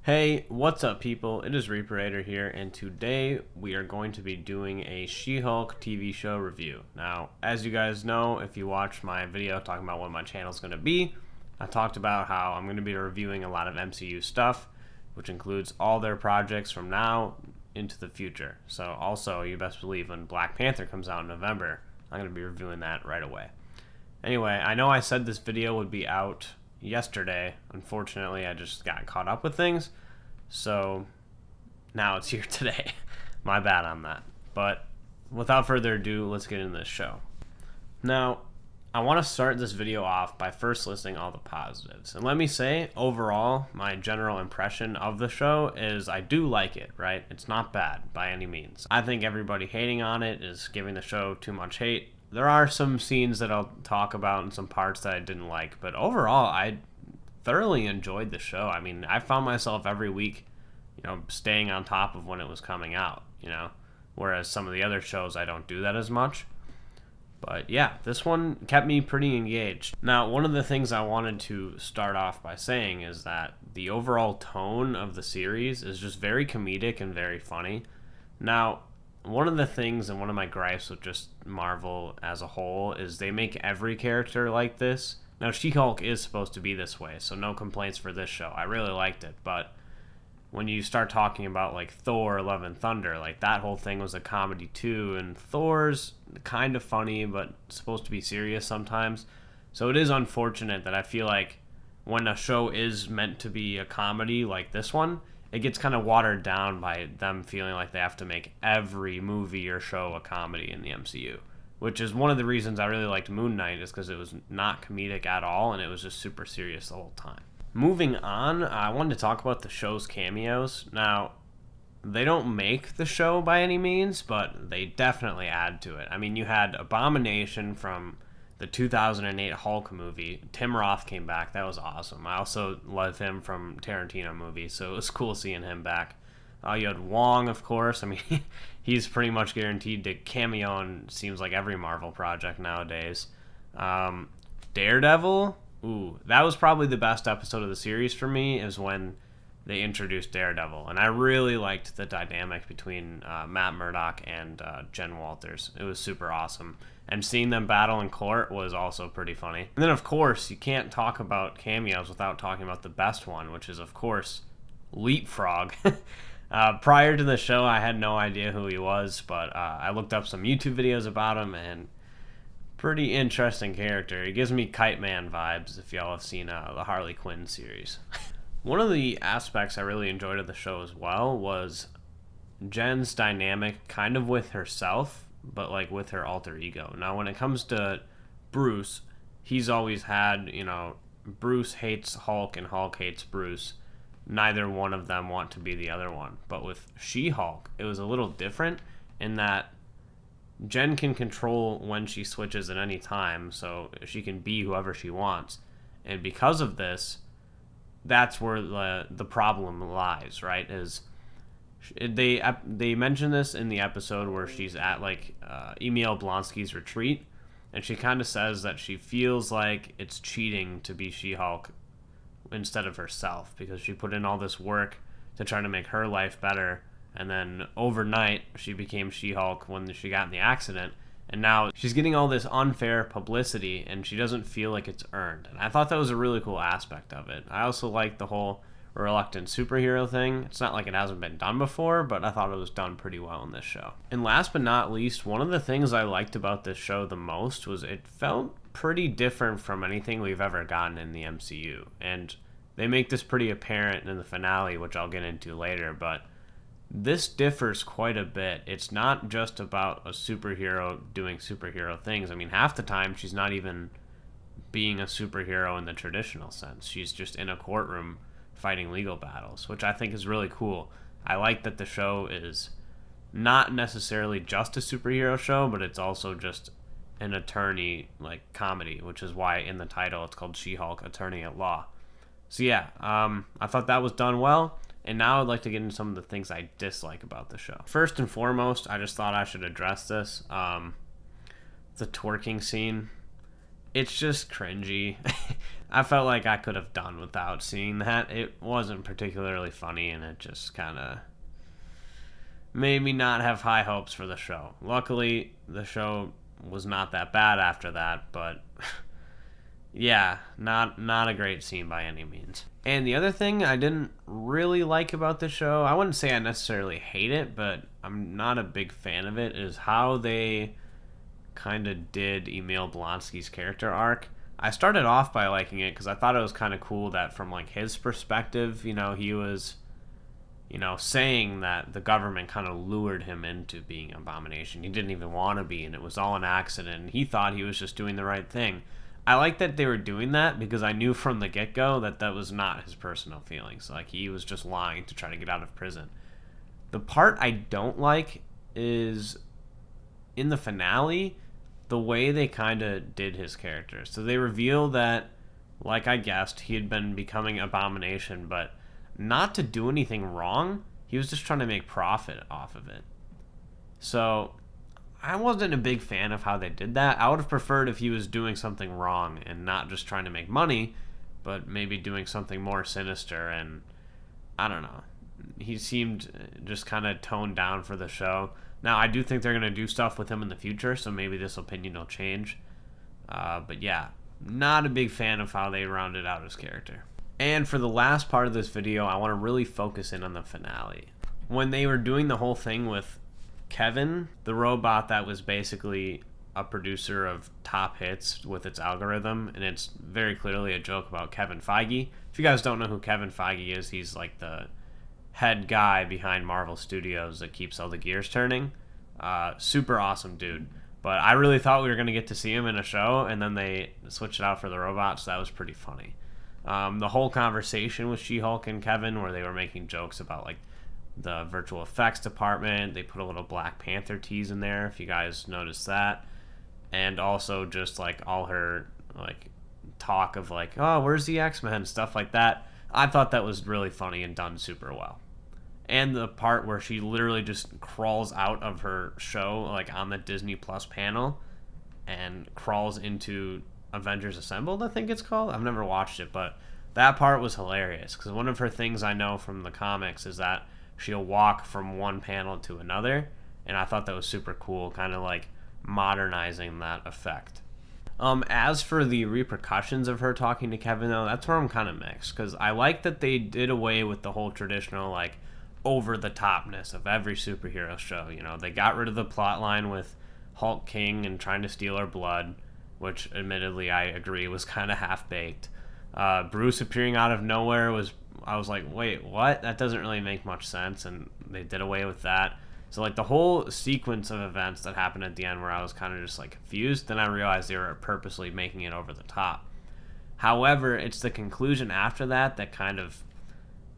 Hey, what's up, people? It is Reaperator here, and today we are going to be doing a She-Hulk TV show review. Now, as you guys know, if you watched my video talking about what my channel is going to be, I talked about how I'm going to be reviewing a lot of MCU stuff, which includes all their projects from now into the future. So, also, you best believe when Black Panther comes out in November, I'm going to be reviewing that right away. Anyway, I know I said this video would be out yesterday. Unfortunately, I just got caught up with things, so now it's here today. My bad on that. But without further ado, let's get into this show. Now, I want to start this video off by first listing all the positives. And let me say, overall, my general impression of the show is I do like it, right? It's not bad by any means. I think everybody hating on it is giving the show too much hate. There are some scenes that I'll talk about and some parts that I didn't like, but overall, I thoroughly enjoyed the show. I mean, I found myself every week, staying on top of when it was coming out, whereas some of the other shows, I don't do that as much. But yeah, this one kept me pretty engaged. Now, one of the things I wanted to start off by saying is that the overall tone of the series is just very comedic and very funny. Now, one of the things and one of my gripes with just Marvel as a whole is they make every character like this. Now, She-Hulk is supposed to be this way, so no complaints for this show. I really liked it, but when you start talking about like Thor, Love and Thunder, like that whole thing was a comedy too, and Thor's kind of funny but supposed to be serious sometimes. So it is unfortunate that I feel like when a show is meant to be a comedy like this one, it gets kind of watered down by them feeling like they have to make every movie or show a comedy in the MCU, which is one of the reasons I really liked Moon Knight, is because it was not comedic at all and it was just super serious the whole time. Moving on, I wanted to talk about the show's cameos. Now, they don't make the show by any means, but they definitely add to it. I mean, you had Abomination from the 2008 Hulk movie. Tim Roth came back. That was awesome. I also love him from Tarantino movies, so it was cool seeing him back. You had Wong, of course. I mean, he's pretty much guaranteed to cameo in seems like every Marvel project nowadays. Daredevil, ooh, that was probably the best episode of the series for me, is when they introduced Daredevil. And I really liked the dynamic between Matt Murdock and Jen Walters. It was super awesome. And seeing them battle in court was also pretty funny. And then, of course, you can't talk about cameos without talking about the best one, which is, of course, Leapfrog. Prior to the show, I had no idea who he was, but I looked up some YouTube videos about him, and pretty interesting character. He gives me Kite Man vibes, if y'all have seen the Harley Quinn series. One of the aspects I really enjoyed of the show as well was Jen's dynamic kind of with herself, but like with her alter ego. Now, when it comes to Bruce, he's always had, Bruce hates Hulk and Hulk hates Bruce. Neither one of them want to be the other one. But with She-Hulk, it was a little different in that Jen can control when she switches at any time, so she can be whoever she wants. And because of this, that's where the problem lies, right? Is they mention this in the episode where she's at Emil Blonsky's retreat, and she kind of says that she feels like it's cheating to be She-Hulk instead of herself, because she put in all this work to try to make her life better, and then overnight she became She-Hulk when she got in the accident, and now she's getting all this unfair publicity and she doesn't feel like it's earned. And I thought that was a really cool aspect of it. I also like the whole reluctant superhero thing. It's not like it hasn't been done before, but I thought it was done pretty well in this show. And last but not least, one of the things I liked about this show the most was it felt pretty different from anything we've ever gotten in the MCU. And they make this pretty apparent in the finale, which I'll get into later, but this differs quite a bit. It's not just about a superhero doing superhero things. I mean, half the time she's not even being a superhero in the traditional sense. She's just in a courtroom fighting legal battles, which I think is really cool. I like that the show is not necessarily just a superhero show, but it's also just an attorney comedy, which is why in the title it's called She-Hulk Attorney at Law. So yeah, I thought that was done well. And now I'd like to get into some of the things I dislike about the show. First and foremost, I just thought I should address this. The twerking scene. It's just cringy. I felt like I could have done without seeing that. It wasn't particularly funny, and it just kind of made me not have high hopes for the show. Luckily, the show was not that bad after that, but yeah, not a great scene by any means. And the other thing I didn't really like about the show, I wouldn't say I necessarily hate it, but I'm not a big fan of it, is how they kind of did Emil Blonsky's character arc. I started off by liking it because I thought it was kind of cool that from like his perspective, he was, saying that the government kind of lured him into being an Abomination. He didn't even want to be, and it was all an accident. He thought he was just doing the right thing. I like that they were doing that because I knew from the get-go that that was not his personal feelings. Like, he was just lying to try to get out of prison. The part I don't like is in the finale, the way they kind of did his character. So they reveal that, like I guessed, he had been becoming Abomination, but not to do anything wrong. He was just trying to make profit off of it. So I wasn't a big fan of how they did that. I would have preferred if he was doing something wrong and not just trying to make money, but maybe doing something more sinister. And I don't know. He seemed just kind of toned down for the show. Now, I do think they're going to do stuff with him in the future, so maybe this opinion will change. But yeah, not a big fan of how they rounded out his character. And for the last part of this video, I want to really focus in on the finale. When they were doing the whole thing with Kevin, the robot that was basically a producer of top hits with its algorithm, and it's very clearly a joke about Kevin Feige. If you guys don't know who Kevin Feige is, he's like the head guy behind Marvel Studios that keeps all the gears turning. Super awesome dude. But I really thought we were going to get to see him in a show, and then they switched it out for the robot, so that was pretty funny. The whole conversation with She-Hulk and Kevin, where they were making jokes about like the virtual effects department. They put a little Black Panther tease in there, if you guys noticed that. And also just like all her like talk of like, oh, where's the X-Men, stuff like that. I thought that was really funny and done super well. And the part where she literally just crawls out of her show, like on the Disney Plus panel, and crawls into Avengers Assembled, I think it's called. I've never watched it, but that part was hilarious because one of her things I know from the comics is that she'll walk from one panel to another, and I thought that was super cool, kind of like modernizing that effect. As for the repercussions of her talking to Kevin, though, that's where I'm kind of mixed, because I like that they did away with the whole traditional, like, over-the-topness of every superhero show. They got rid of the plot line with Hulk King and trying to steal her blood, which, admittedly, I agree, was kind of half-baked. Bruce appearing out of nowhere I was like, wait, what? That doesn't really make much sense, and they did away with that. So, like, the whole sequence of events that happened at the end where I was kind of just, like, confused, then I realized they were purposely making it over the top. However, it's the conclusion after that that kind of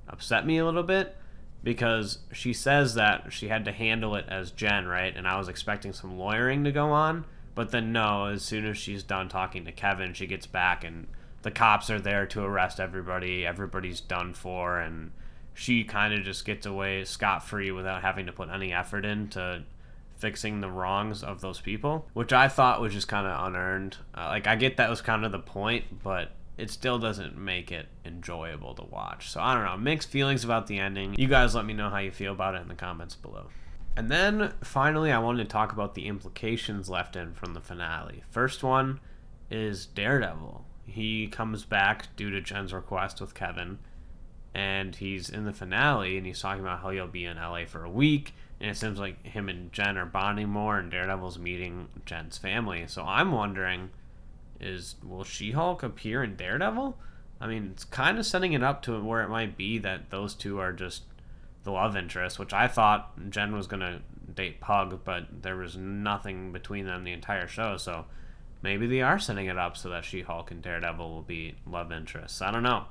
upset me a little bit, because she says that she had to handle it as Jen, right? And I was expecting some lawyering to go on, but then no, as soon as she's done talking to Kevin, she gets back and the cops are there to arrest everybody. Everybody's done for, and she kind of just gets away scot-free without having to put any effort into fixing the wrongs of those people, which I thought was just kind of unearned. I get that was kind of the point, but it still doesn't make it enjoyable to watch. So I don't know, mixed feelings about the ending. You guys let me know how you feel about it in the comments below. And then finally, I wanted to talk about the implications left in from the finale. First one is Daredevil. He comes back due to Jen's request with Kevin, and he's in the finale, and he's talking about how he'll be in LA for a week, and it seems like him and Jen are bonding more, and Daredevil's meeting Jen's family. So I'm wondering, will She-Hulk appear in Daredevil? I mean, it's kind of setting it up to where it might be that those two are just the love interest, which I thought Jen was going to date Pug, but there was nothing between them the entire show, so maybe they are setting it up so that She-Hulk and Daredevil will be love interests. I don't know.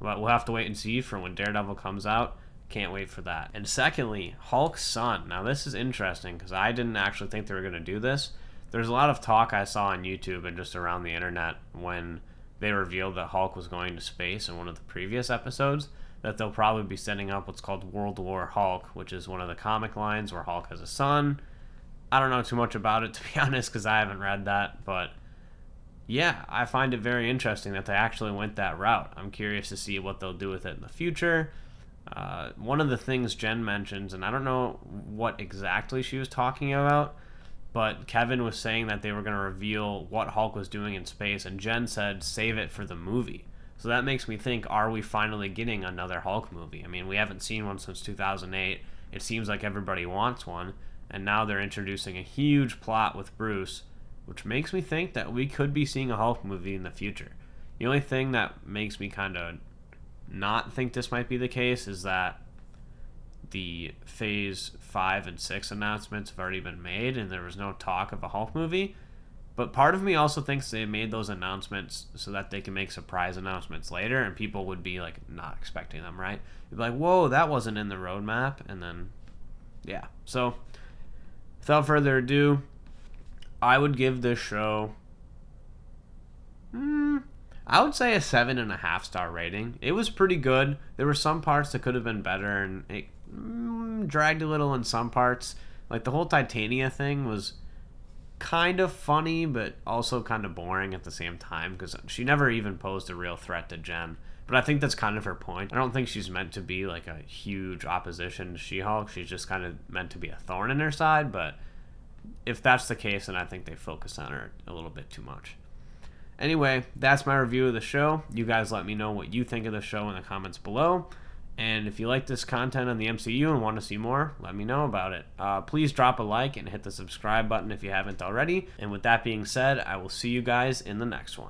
But we'll have to wait and see for when Daredevil comes out. Can't wait for that. And secondly, Hulk's son. Now, this is interesting because I didn't actually think they were going to do this. There's a lot of talk I saw on YouTube and just around the internet when they revealed that Hulk was going to space in one of the previous episodes, that they'll probably be setting up what's called World War Hulk, which is one of the comic lines where Hulk has a son. I don't know too much about it, to be honest, because I haven't read that, but yeah, I find it very interesting that they actually went that route. I'm curious to see what they'll do with it in the future. One of the things Jen mentions, and I don't know what exactly she was talking about, but Kevin was saying that they were going to reveal what Hulk was doing in space, and Jen said, save it for the movie. So that makes me think, are we finally getting another Hulk movie? I mean, we haven't seen one since 2008. It seems like everybody wants one, and now they're introducing a huge plot with Bruce, which makes me think that we could be seeing a Hulk movie in the future. The only thing that makes me kind of not think this might be the case is that the Phase 5 and 6 announcements have already been made and there was no talk of a Hulk movie. But part of me also thinks they made those announcements so that they can make surprise announcements later and people would be like not expecting them, right? You'd be like, whoa, that wasn't in the roadmap. And then, yeah. So, without further ado, I would give this show, I would say a 7.5 star rating. It was pretty good. There were some parts that could have been better, and it dragged a little in some parts. Like the whole Titania thing was kind of funny, but also kind of boring at the same time because she never even posed a real threat to Jen. But I think that's kind of her point. I don't think she's meant to be like a huge opposition to She-Hulk. She's just kind of meant to be a thorn in her side, but if that's the case, then I think they focus on her a little bit too much. Anyway, that's my review of the show. You guys let me know what you think of the show in the comments below. And if you like this content on the MCU and want to see more, let me know about it. Please drop a like and hit the subscribe button if you haven't already. And with that being said, I will see you guys in the next one.